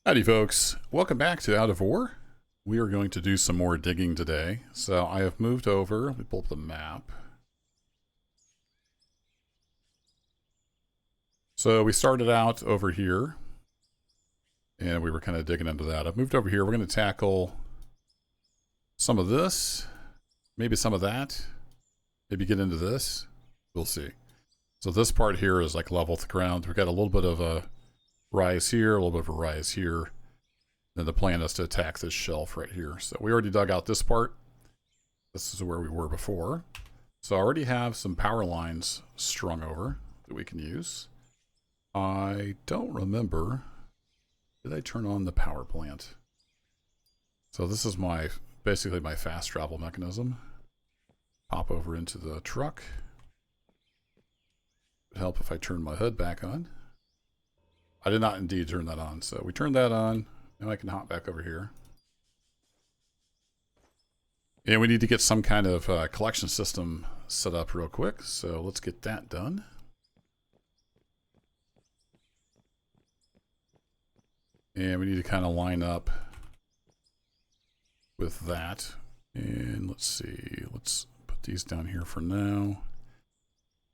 Howdy folks, welcome back to Out of Ore. We are going to do some more digging today. So I have moved over, let me pull up the map. So we started out over here and we were kind of digging into that. I've moved over here, we're going to tackle some of this, maybe some of that, maybe get into this, we'll see. So this part here is like level with the ground. We've got a little bit of a rise here, a little bit of a rise here. Then the plan is to attack this shelf right here. So we already dug out this part. This is where we were before. So I already have some power lines strung over that we can use. I don't remember. Did I turn on the power plant? So this is basically my fast travel mechanism. Pop over into the truck. It would help if I turn my hood back on. I did not indeed turn that on, so we turned that on. Now I can hop back over here. And we need to get some kind of collection system set up real quick, so let's get that done. And we need to kind of line up with that. And let's see, let's put these down here for now.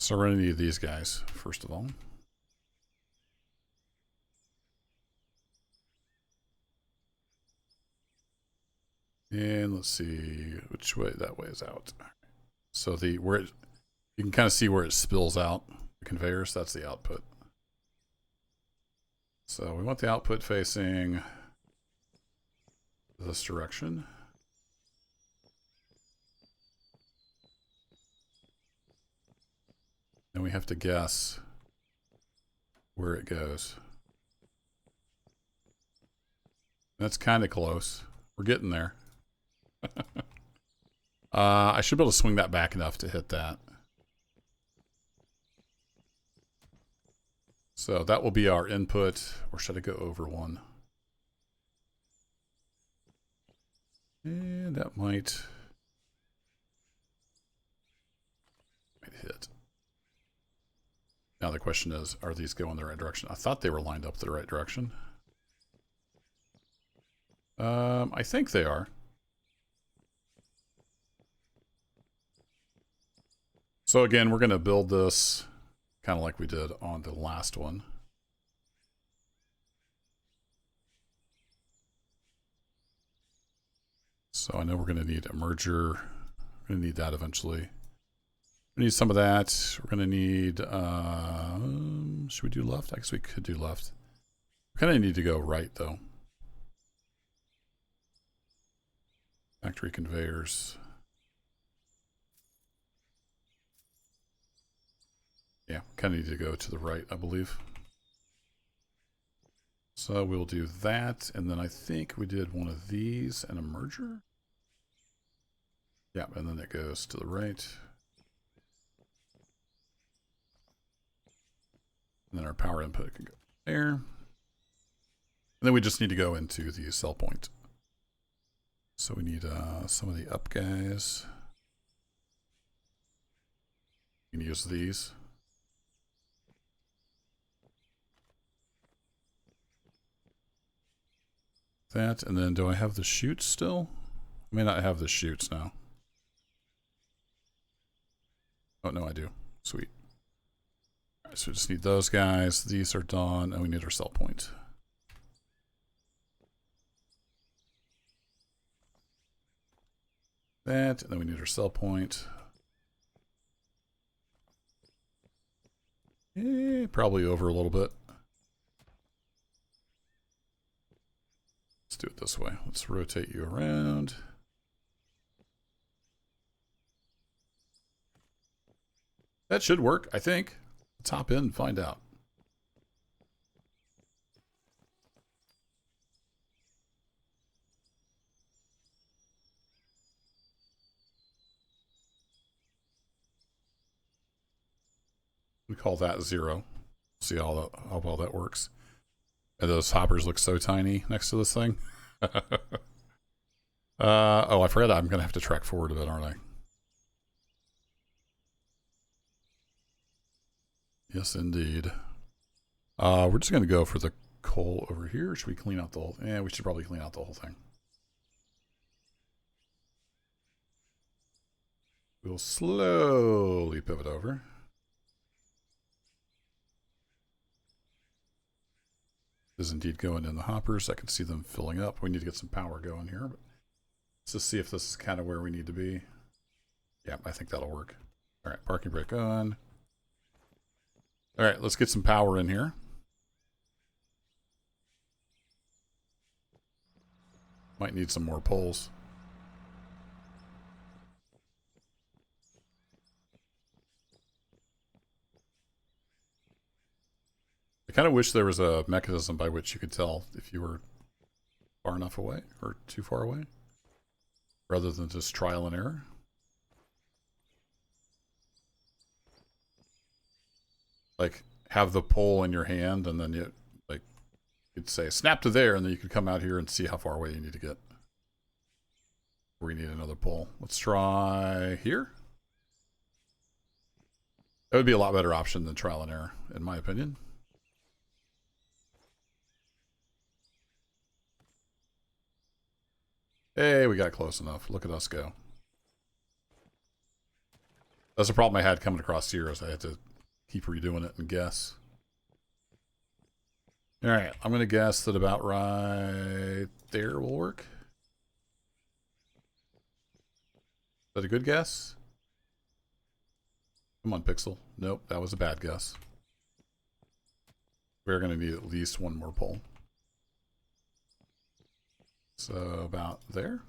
So we're going to need these guys, first of all. And let's see which way that way is out. So you can kind of see where it spills out. The conveyors, that's the output. So we want the output facing this direction. And we have to guess where it goes. That's kind of close. We're getting there. I should be able to swing that back enough to hit that. So that will be our input, or should I go over one? And that might hit. Now the question is, are these going the right direction? I thought they were lined up the right direction. I think they are. So again, we're going to build this kind of like we did on the last one. So I know we're going to need a merger. We're going to need that eventually. We need some of that. We're going to need, should we do left? I guess we could do left. We kind of need to go right though. Factory conveyors. Yeah, kind of need to go to the right, I believe. So we'll do that, and then I think we did one of these and a merger. Yeah, and then it goes to the right. And then our power input can go there. And then we just need to go into the sell point. So we need some of the up guys. You can use these. That, and then do I have the chutes still? I may not have the chutes now. Oh, no, I do. Sweet. All right, so we just need those guys. These are done, and we need our sell point. That, and then we need our sell point. Probably over a little bit. Let's do it this way. Let's rotate you around. That should work, I think. Let's hop in and find out. We call that 0. See how well that works. And those hoppers look so tiny next to this thing. Oh, I forgot I'm going to have to track forward a bit, aren't I? Yes, indeed. We're just going to go for the coal over here. Should we clean out the whole... Yeah, we should probably clean out the whole thing. We'll slowly pivot over. Is indeed going in the hoppers. I can see them filling up. We need to get some power going here. But let's just see if this is kind of where we need to be. Yeah, I think that'll work. All right, parking brake on. All right, let's get some power in here. Might need some more poles. I kind of wish there was a mechanism by which you could tell if you were far enough away or too far away, rather than just trial and error. Like, have the pole in your hand, and then you, like, you'd say, snap to there, and then you could come out here and see how far away you need to get. We need another pole. Let's try here. That would be a lot better option than trial and error, in my opinion. Hey, we got close enough. Look at us go. That's the problem I had coming across here, is I had to keep redoing it and guess. All right, I'm going to guess that about right there will work. Is that a good guess? Come on, Pixel. Nope, that was a bad guess. We're going to need at least one more pole. So about there.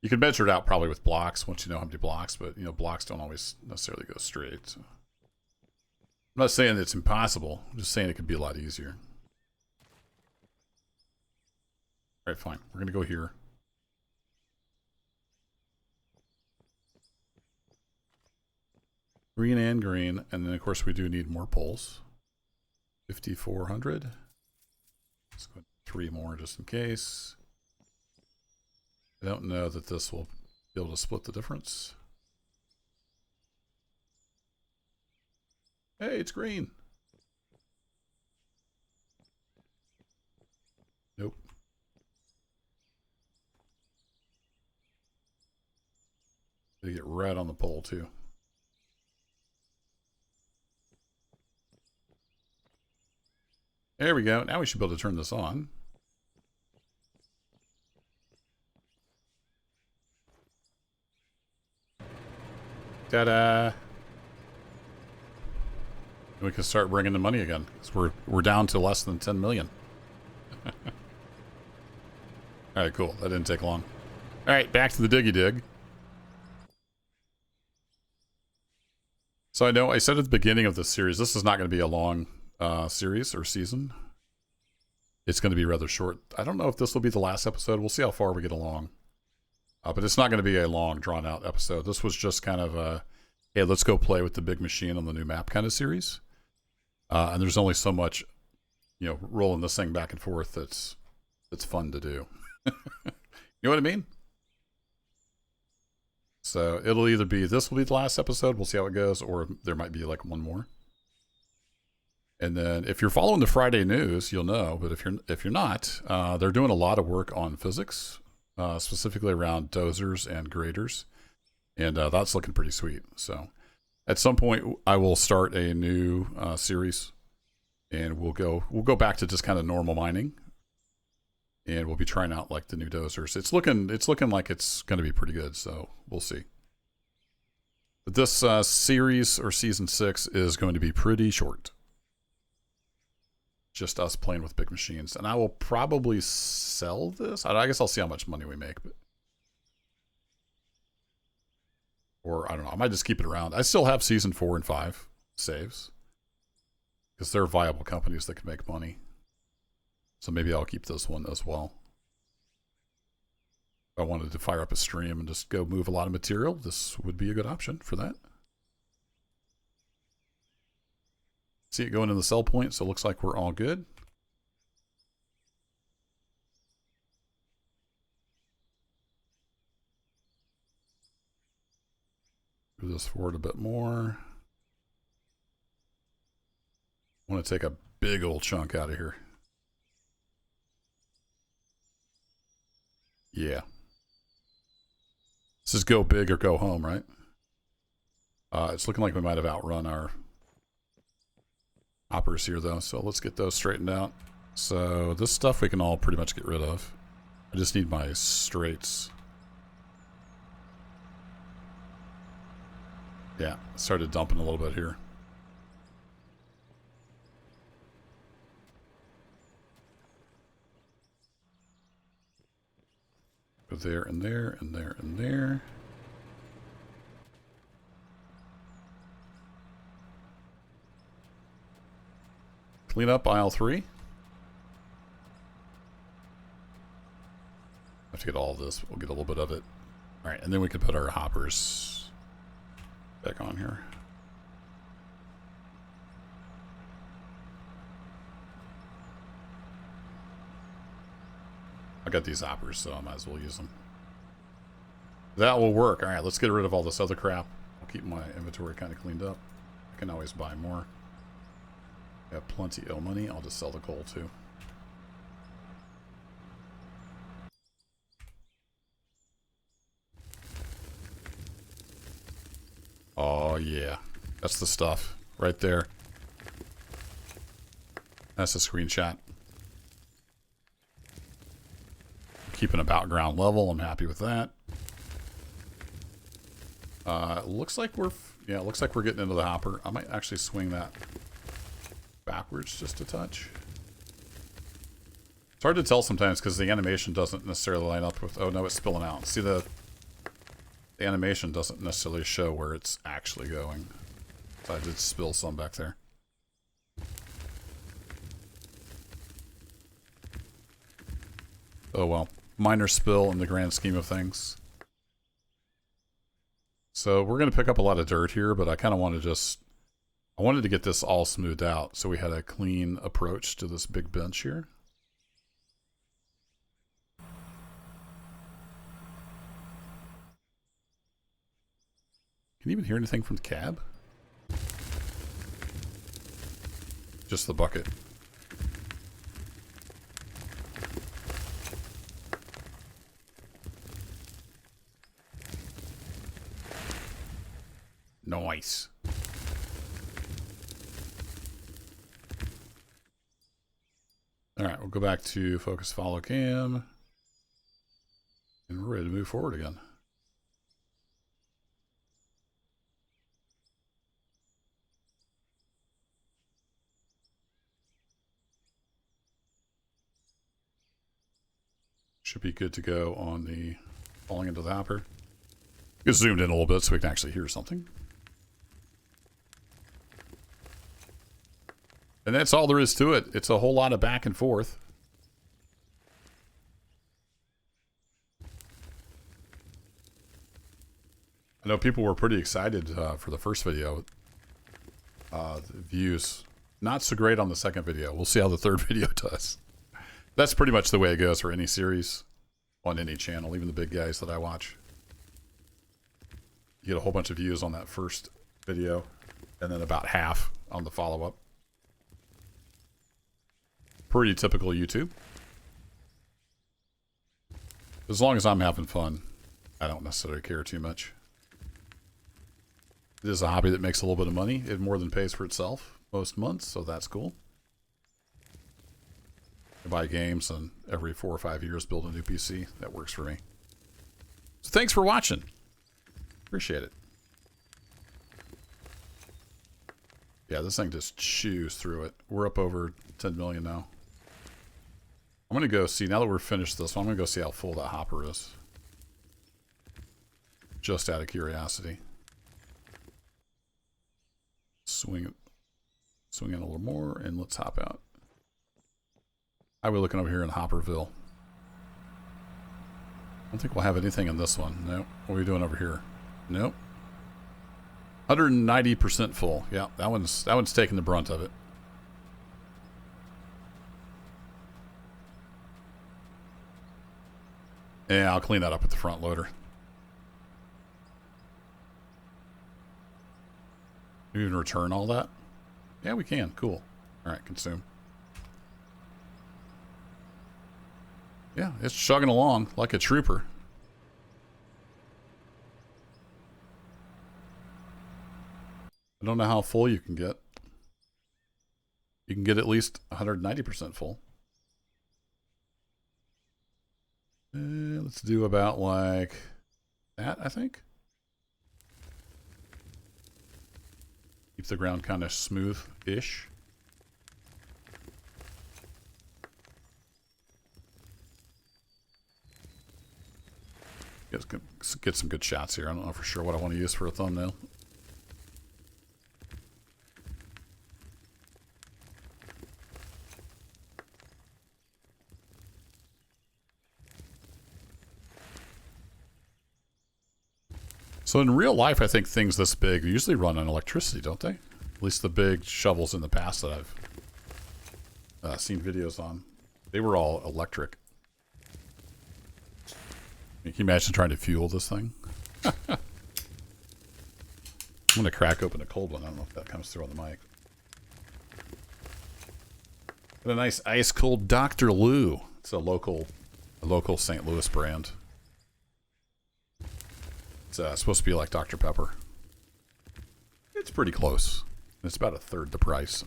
You can measure it out probably with blocks once you know how many blocks, but you know, blocks don't always necessarily go straight. So. I'm not saying it's impossible. I'm just saying it could be a lot easier. All right, fine. We're going to go here. Green and green. And then, of course, we do need more poles. 5,400. Let's go 3 more just in case. I don't know that this will be able to split the difference. Hey, it's green. Nope. They get red on the pole too. There we go. Now we should be able to turn this on. Ta-da! We can start bringing the money again, because we're down to less than 10 million. All right, cool. That didn't take long. All right, back to the diggy dig. So I know I said at the beginning of this series, this is not going to be a long series or season. It's going to be rather short. I don't know if this will be the last episode. We'll see how far we get along. But it's not going to be a long, drawn-out episode. This was just kind of a, hey, let's go play with the big machine on the new map kind of series. And there's only so much, you know, rolling this thing back and forth that's fun to do. You know what I mean? So it'll either be, this will be the last episode, we'll see how it goes, or there might be like one more. And then if you're following the Friday news, you'll know, but if you're not, they're doing a lot of work on physics, specifically around dozers and graders. And that's looking pretty sweet. So at some point I will start a new series, and we'll go back to just kind of normal mining. And we'll be trying out like the new dozers. It's looking like it's going to be pretty good, so we'll see. But this series, or season 6, is going to be pretty short. Just us playing with big machines. And I will probably sell this. I guess I'll see how much money we make. But, or I don't know. I might just keep it around. I still have season 4 and 5 saves, because they're viable companies that can make money. So maybe I'll keep this one as well. If I wanted to fire up a stream and just go move a lot of material, this would be a good option for that. See it going in the sell point, so it looks like we're all good. Move this forward a bit more. I want to take a big old chunk out of here. Yeah. This is go big or go home, right? It's looking like we might have outrun our hoppers here, though. So let's get those straightened out. So this stuff we can all pretty much get rid of. I just need my straights. Yeah, started dumping a little bit here. Go there and there and there and there. Clean up aisle 3. Have to get all of this. We'll get a little bit of it. All right, and then we can put our hoppers back on here. I got these hoppers, so I might as well use them. That will work. All right, let's get rid of all this other crap. I'll keep my inventory kind of cleaned up. I can always buy more. I have plenty of money. I'll just sell the coal too. Oh yeah, that's the stuff right there. That's a screenshot. Keeping about ground level. I'm happy with that. Looks like we're getting into the hopper. I might actually swing that backwards just a touch. It's hard to tell sometimes because the animation doesn't necessarily line up with. Oh no, it's spilling out. See, the animation doesn't necessarily show where it's actually going. So I did spill some back there. Oh well, minor spill in the grand scheme of things. So we're going to pick up a lot of dirt here, but I kind of want to just... I wanted to get this all smoothed out so we had a clean approach to this big bench here. Can you even hear anything from the cab? Just the bucket. Nice. All right, we'll go back to focus follow cam. And we're ready to move forward again. Should be good to go on the falling into the hopper. Get zoomed in a little bit so we can actually hear something. And that's all there is to it. It's a whole lot of back and forth. I know people were pretty excited for the first video. The views, not so great on the second video. We'll see how the third video does. That's pretty much the way it goes for any series on any channel, even the big guys that I watch. You get a whole bunch of views on that first video, and then about half on the follow-up. Pretty typical YouTube. As long as I'm having fun, I don't necessarily care too much. It is a hobby that makes a little bit of money. It more than pays for itself most months, so that's cool. I buy games and every 4 or 5 years build a new PC. That works for me. So thanks for watching. Appreciate it. Yeah, this thing just chews through it. We're up over 10 million now. I'm going to go see, now that we're finished this one, I'm going to go see how full that hopper is. Just out of curiosity. Swing in a little more, and let's hop out. How are we looking over here in Hopperville? I don't think we'll have anything in this one. Nope. What are we doing over here? Nope. 190% full. Yeah, that one's taking the brunt of it. Yeah, I'll clean that up with the front loader. You can return all that? Yeah, we can. Cool. All right, consume. Yeah, it's chugging along like a trooper. I don't know how full you can get. You can get at least 190% full. Let's do about like that, I think. Keep the ground kind of smooth-ish. Get some good shots here. I don't know for sure what I want to use for a thumbnail. So in real life, I think things this big usually run on electricity, don't they? At least the big shovels in the past that I've seen videos on. They were all electric. Can you imagine trying to fuel this thing? I'm going to crack open a cold one. I don't know if that comes through on the mic. Got a nice ice cold Dr. Lou. It's a local St. Louis brand. It's supposed to be like Dr. Pepper. It's pretty close. It's about a third the price.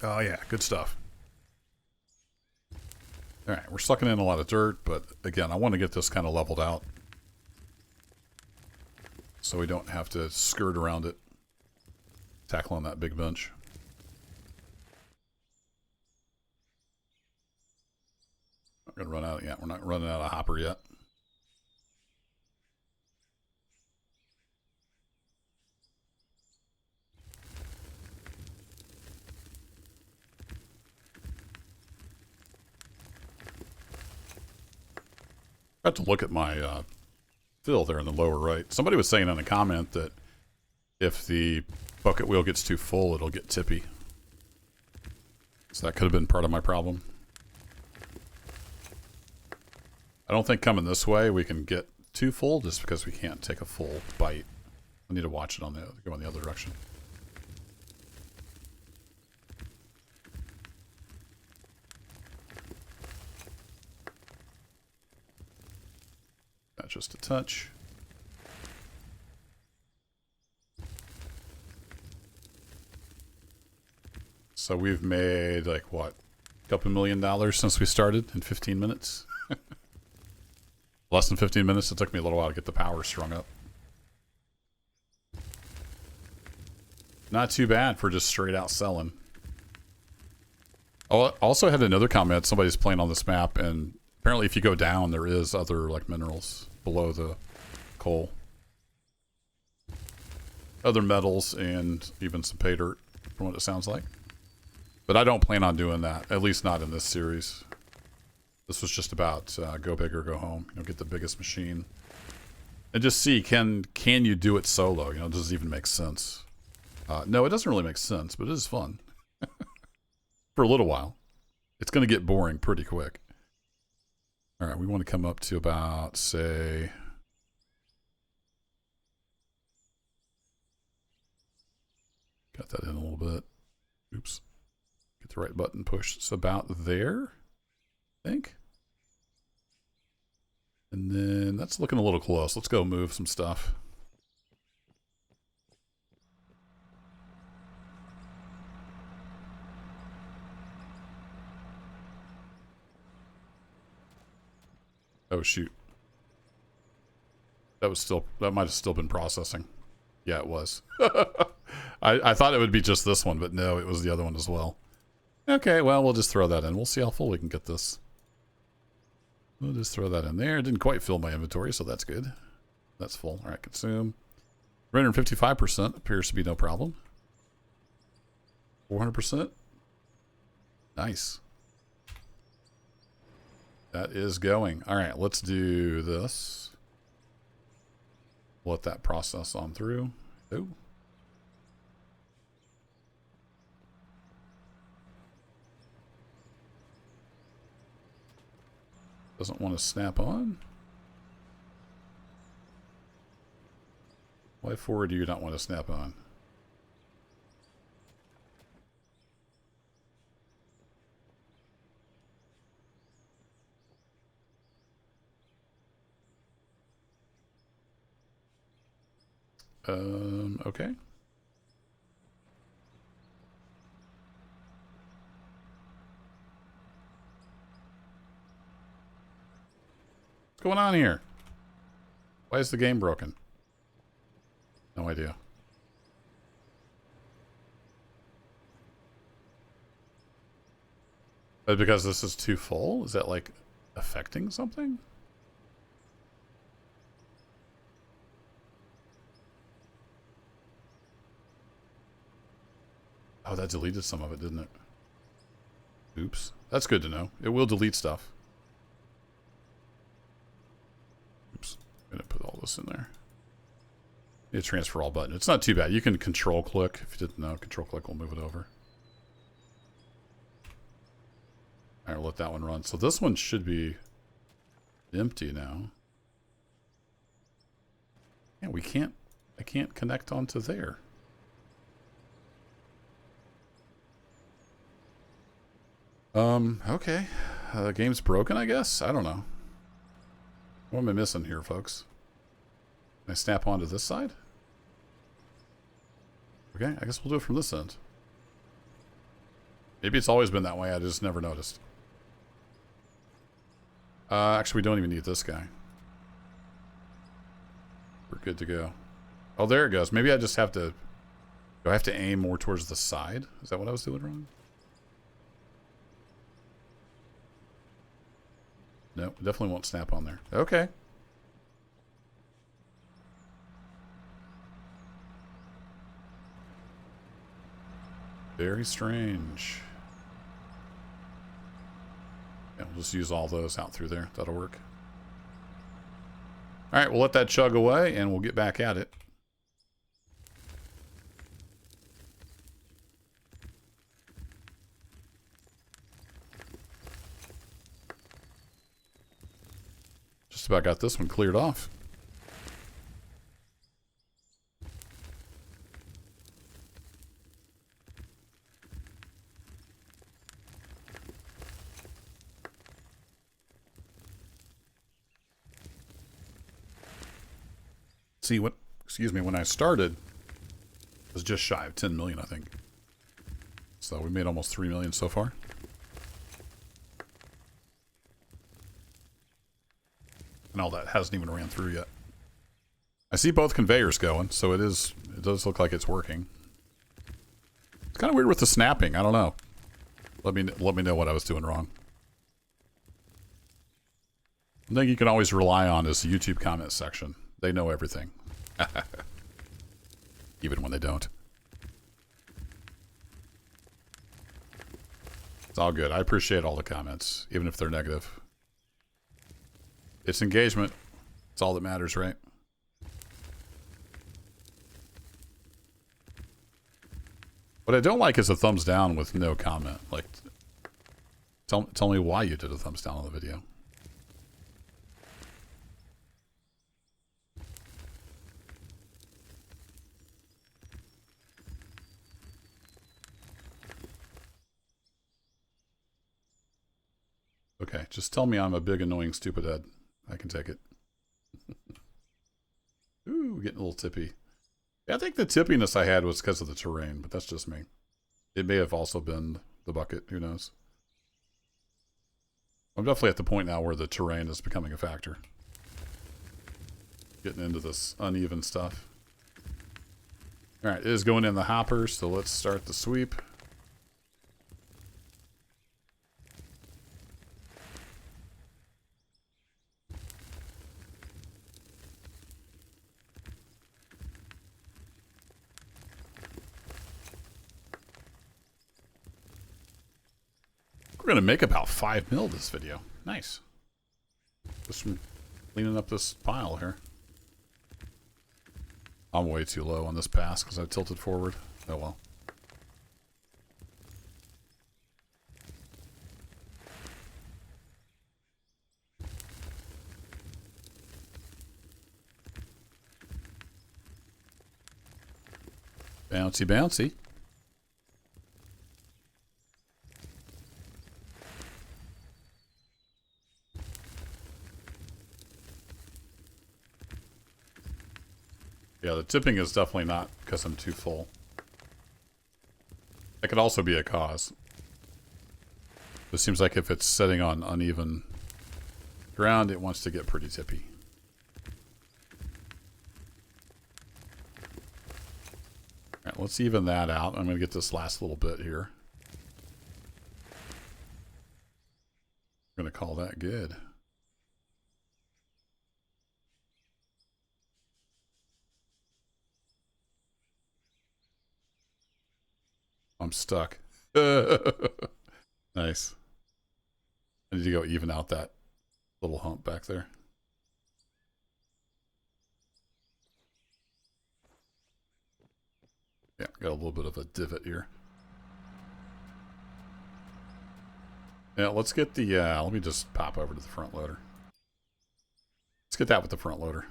Oh yeah, good stuff. Alright, we're sucking in a lot of dirt, but again, I want to get this kind of leveled out. So we don't have to skirt around it. Tackling that big bench. Not gonna run out yet. We're not running out of hopper yet. I have to look at my fill there in the lower right. Somebody was saying in a comment that if the bucket wheel gets too full, it'll get tippy. So that could have been part of my problem. I don't think coming this way we can get too full just because we can't take a full bite. I need to watch it on go in the other direction. That's just a touch. So we've made like what? A couple $1 million since we started in 15 minutes. Less than 15 minutes. It took me a little while to get the power strung up. Not too bad for just straight out selling. Oh, I also had another comment. Somebody's playing on this map, and apparently if you go down, there is other like minerals below the coal. Other metals and even some pay dirt, from what it sounds like. But I don't plan on doing that, at least not in this series. This was just about go big or go home. You know, get the biggest machine, and just see can you do it solo? You know, does it even make sense? No, it doesn't really make sense, but it is fun for a little while. It's going to get boring pretty quick. All right, we want to come up to about, say, got that in a little bit. Oops, get the right button pushed. It's about there. Think. And then that's looking a little close. Let's go move some stuff. Oh shoot. That might have still been processing. Yeah, it was. I thought it would be just this one, but no, it was the other one as well. Okay, well, we'll just throw that in. We'll see how full we can get this. We'll just throw that in there. It didn't quite fill my inventory, so that's good. That's full. All right, consume. 355% appears to be no problem. 400%. Nice. That is going. All right, let's do this. Let that process on through. Oh. Doesn't want to snap on. Why forward do you not want to snap on? Okay. What's going on here? Why is the game broken? No idea. But because this is too full? Is that like affecting something? Oh, that deleted some of it, didn't it? Oops. That's good to know. It will delete stuff. Oops. I'm going to put all this in there. Need a transfer all button. It's not too bad. You can control click. If you didn't know, control click will move it over. All right, we'll let that one run. So this one should be empty now. Yeah, we can't. I can't connect onto there. Okay. The game's broken, I guess? I don't know. What am I missing here, folks? Can I snap onto this side? Okay, I guess we'll do it from this end. Maybe it's always been that way, I just never noticed. Actually, we don't even need this guy. We're good to go. Oh, there it goes. Maybe I just have to... Do I have to aim more towards the side? Is that what I was doing wrong? No, definitely won't snap on there. Okay. Very strange. Yeah, we'll just use all those out through there. That'll work. All right, we'll let that chug away, and we'll get back at it. Just about got this one cleared off. See, what? Excuse me, when I started, it was just shy of 10 million, I think. So we made almost 3 million so far. And all that hasn't even ran through yet. I see both conveyors going, so it does look like it's working. It's kind of weird with the snapping. I don't know. Let me know what I was doing wrong. One thing you can always rely on is the YouTube comment section. They know everything. Even when they don't. It's all good. I appreciate all the comments, even if they're negative. It's engagement. It's all that matters, right? What I don't like is a thumbs down with no comment. Like, tell me why you did a thumbs down on the video. Okay, just tell me I'm a big, annoying, stupid head. I can take it. Ooh, getting a little tippy. Yeah, I think the tippiness I had was because of the terrain, but that's just me. It may have also been the bucket. Who knows? I'm definitely at the point now where the terrain is becoming a factor. Getting into this uneven stuff. All right, it is going in the hopper, so let's start the sweep. We're going to make about 5 mil this video. Nice. Just from cleaning up this pile here. I'm way too low on this pass because I tilted forward. Oh well. Bouncy, bouncy. Yeah, the tipping is definitely not because I'm too full. That could also be a cause. It seems like if it's sitting on uneven ground, it wants to get pretty tippy. Alright, let's even that out. I'm going to get this last little bit here. I'm going to call that good. I'm stuck. Nice. I need to go even out that little hump back there. Yeah, got a little bit of a divot here. Yeah, let's get the, let me just pop over to the front loader. Let's get that with the front loader.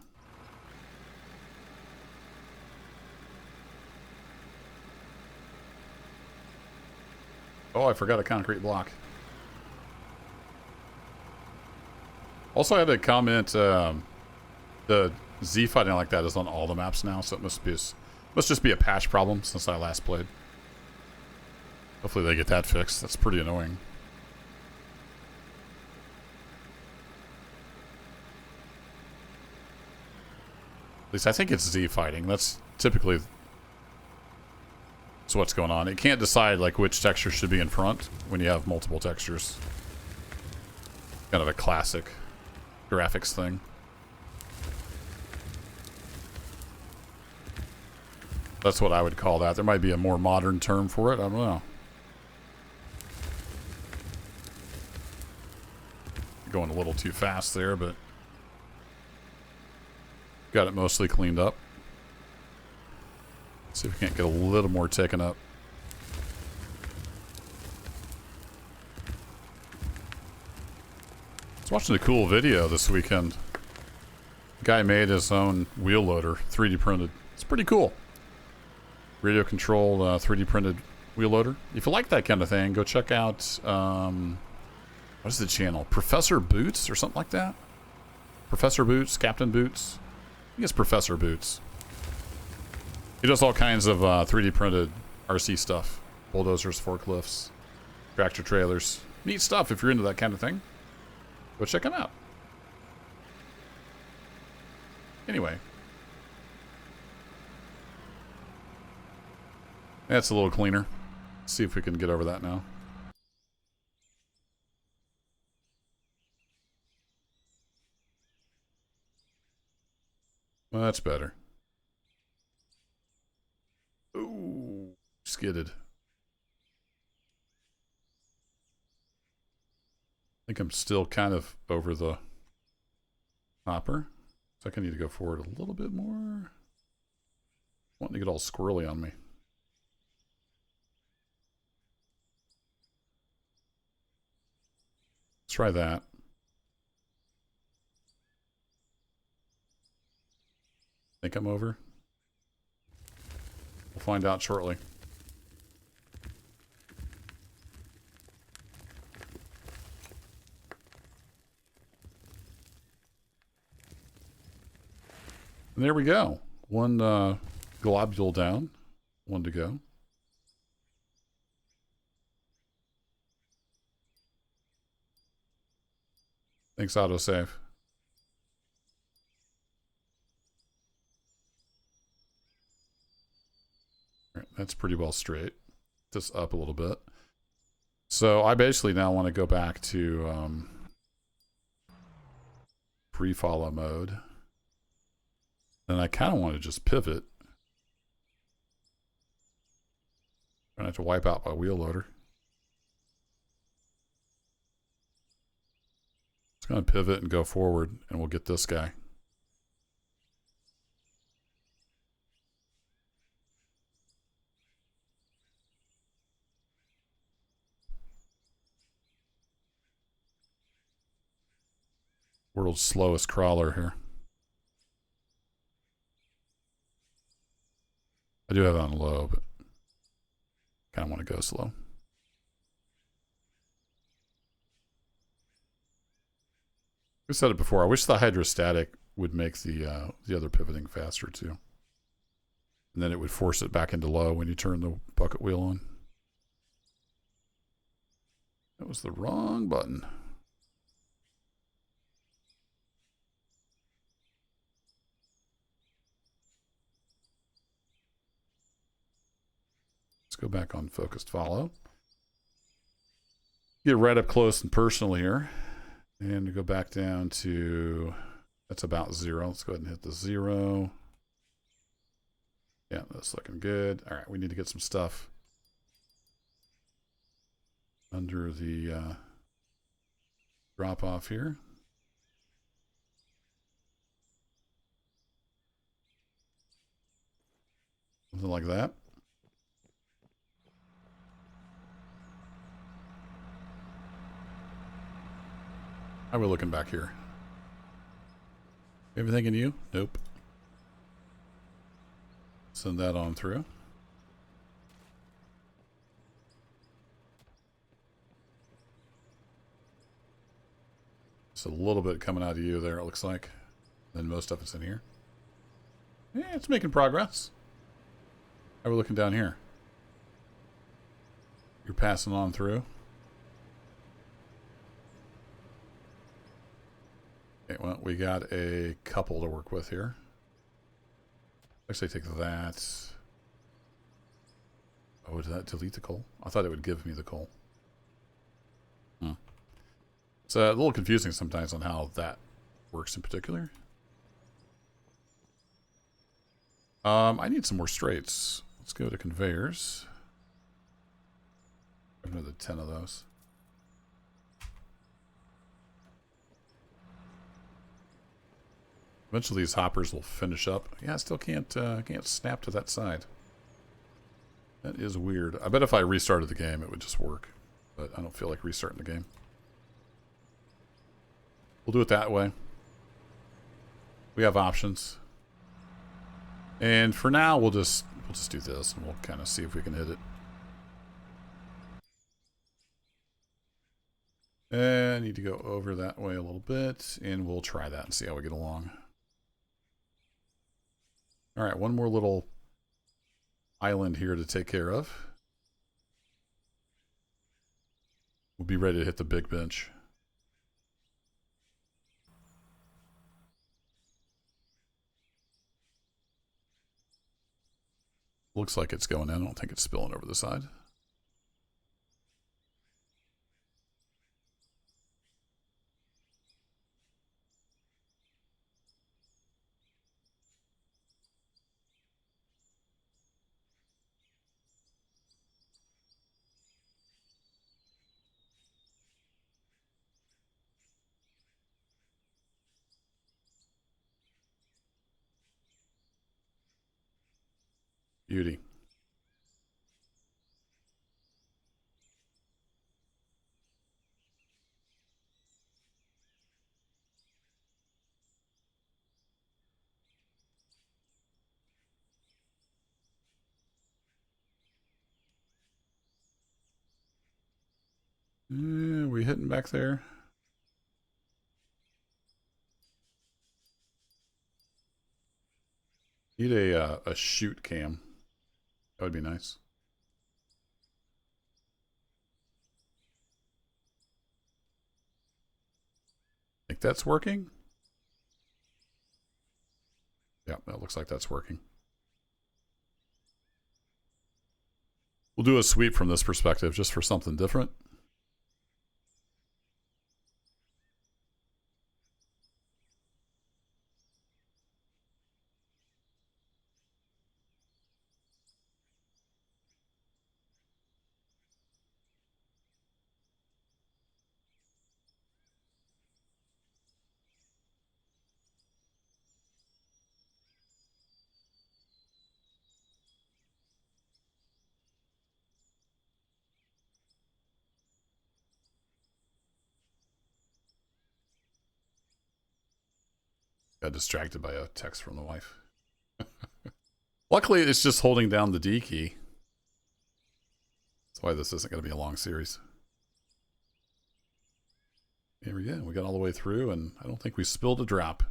Oh, I forgot a concrete block. Also, I had to comment, the Z fighting like that is on all the maps now, so it must just be a patch problem since I last played. Hopefully they get that fixed. That's pretty annoying. At least I think it's Z fighting. That's typically what's going on. It can't decide like which texture should be in front when you have multiple textures. Kind of a classic graphics thing. That's what I would call that. There might be a more modern term for it. I don't know. Going a little too fast there, but got it mostly cleaned up. See if we can't get a little more taken up. I was watching a cool video this weekend. The guy made his own wheel loader, 3D printed. It's pretty cool. Radio controlled 3D printed wheel loader. If you like that kind of thing, go check out, what is the channel? Professor Boots or something like that? Professor Boots, Captain Boots. I think it's Professor Boots. He does all kinds of 3D printed RC stuff. Bulldozers, forklifts, tractor trailers. Neat stuff if you're into that kind of thing. Go check him out. Anyway. That's a little cleaner. Let's see if we can get over that now. Well, that's better. Ooh, skidded. I think I'm still kind of over the hopper. So I need to go forward a little bit more. Wanting to get all squirrely on me. Let's try that. Think I'm over? We'll find out shortly. And there we go. One globule down. One to go. Thanks, autosave. All right, that's pretty well straight. This up a little bit. So I basically now want to go back to pre-follow mode. And I kind of want to just pivot. I'm going to have to wipe out my wheel loader. It's going to pivot and go forward, and we'll get this guy. World's slowest crawler here. I do have it on low, but kind of want to go slow. We said it before. I wish the hydrostatic would make the other pivoting faster too. And then it would force it back into low when you turn the bucket wheel on. That was the wrong button. Let's go back on focused follow. Get right up close and personal here. And go back down to, that's about 0. Let's go ahead and hit the 0. Yeah, that's looking good. All right, we need to get some stuff under the drop off here. Something like that. How are we looking back here? Everything in you? Nope. Send that on through. Just a little bit coming out of you there, it looks like. Then most of it's in here. Yeah, it's making progress. How are we looking down here? You're passing on through. Okay, well, we got a couple to work with here. Actually, take that. Oh, did that delete the coal? I thought it would give me the coal. It's a little confusing sometimes on how that works in particular. I need some more straights. Let's go to conveyors. Another 10 of those. Eventually these hoppers will finish up. Yeah, I still can't snap to that side. That is weird. I bet if I restarted the game it would just work. But I don't feel like restarting the game. We'll do it that way. We have options. And for now we'll just do this and we'll kind of see if we can hit it. I need to go over that way a little bit and we'll try that and see how we get along. Alright, one more little island here to take care of. We'll be ready to hit the big bench. Looks like it's going in. I don't think it's spilling over the side. Beauty. We hitting back there? Need a shoot cam. That would be nice. Think that's working? Yeah, that looks like that's working. We'll do a sweep from this perspective just for something different. Got distracted by a text from the wife. Luckily, it's just holding down the D key. That's why this isn't going to be a long series. Here we go. We got all the way through, and I don't think we spilled a drop.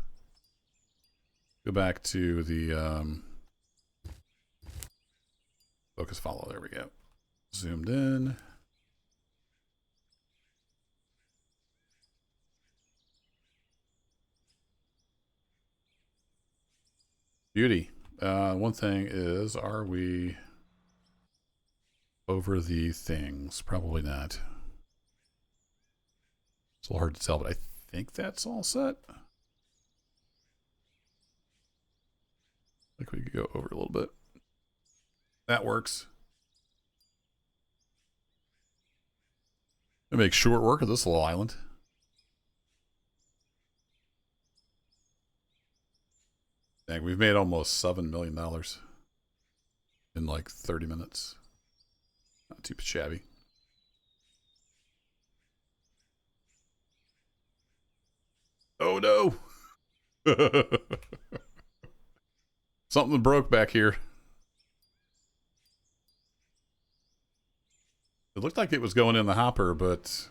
Go back to the Focus follow. There we go. Zoomed in. Beauty. One thing is, are we over the things? Probably not. It's a little hard to tell, but I think that's all set. I think we could go over a little bit. That works. It makes short work of this little island. Dang, we've made almost $7 million in like 30 minutes. Not too shabby. Oh no! Something broke back here. It looked like it was going in the hopper, but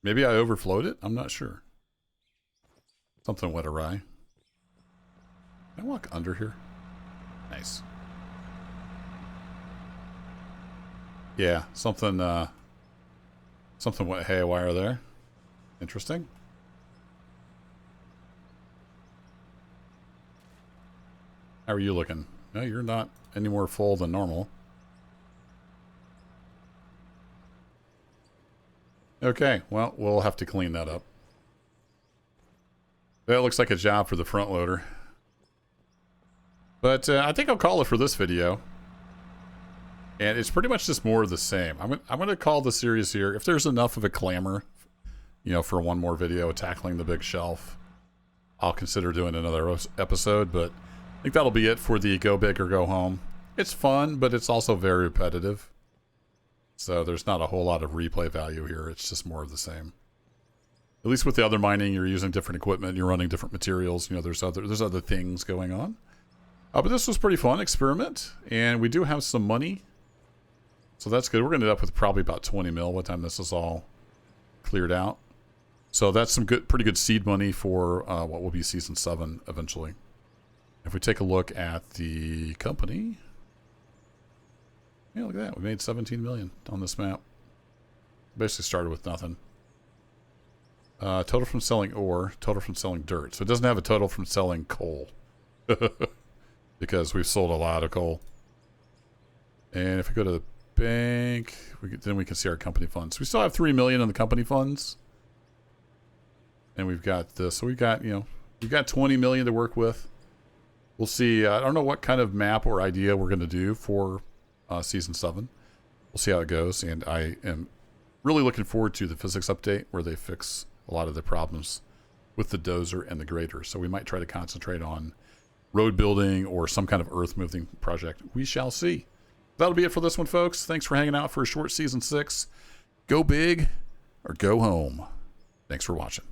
maybe I overflowed it? I'm not sure. Something went awry. Can I walk under here? Nice. Yeah, something went haywire there. Interesting. How are you looking? No, you're not any more full than normal. Okay, well, we'll have to clean that up. That looks like a job for the front loader. But I think I'll call it for this video. And it's pretty much just more of the same. I'm going to call the series here. If there's enough of a clamor, you know, for one more video tackling the big shelf, I'll consider doing another episode. But I think that'll be it for the Go Big or Go Home. It's fun, but it's also very repetitive. So there's not a whole lot of replay value here. It's just more of the same. At least with the other mining, you're using different equipment, you're running different materials. You know, there's other things going on. But this was pretty fun experiment, and we do have some money, so that's good. We're going to end up with probably about 20 mil by the time this is all cleared out. So that's some pretty good seed money for what will be season 7 eventually. If we take a look at the company, yeah, look at that. We made 17 million on this map. Basically started with nothing. Total from selling ore, total from selling dirt. So it doesn't have a total from selling coal. Because we've sold a lot of coal. And if we go to the bank, then we can see our company funds. We still have 3 million in the company funds. And we've got this. So we've got, you know, we've got 20 million to work with. We'll see. I don't know what kind of map or idea we're going to do for season 7. We'll see how it goes. And I am really looking forward to the physics update where they fix a lot of the problems with the dozer and the grader. So we might try to concentrate on road building or some kind of earth moving project. We shall see. That'll be it for this one, folks. Thanks for hanging out for a short season 6. Go big or go home. Thanks for watching.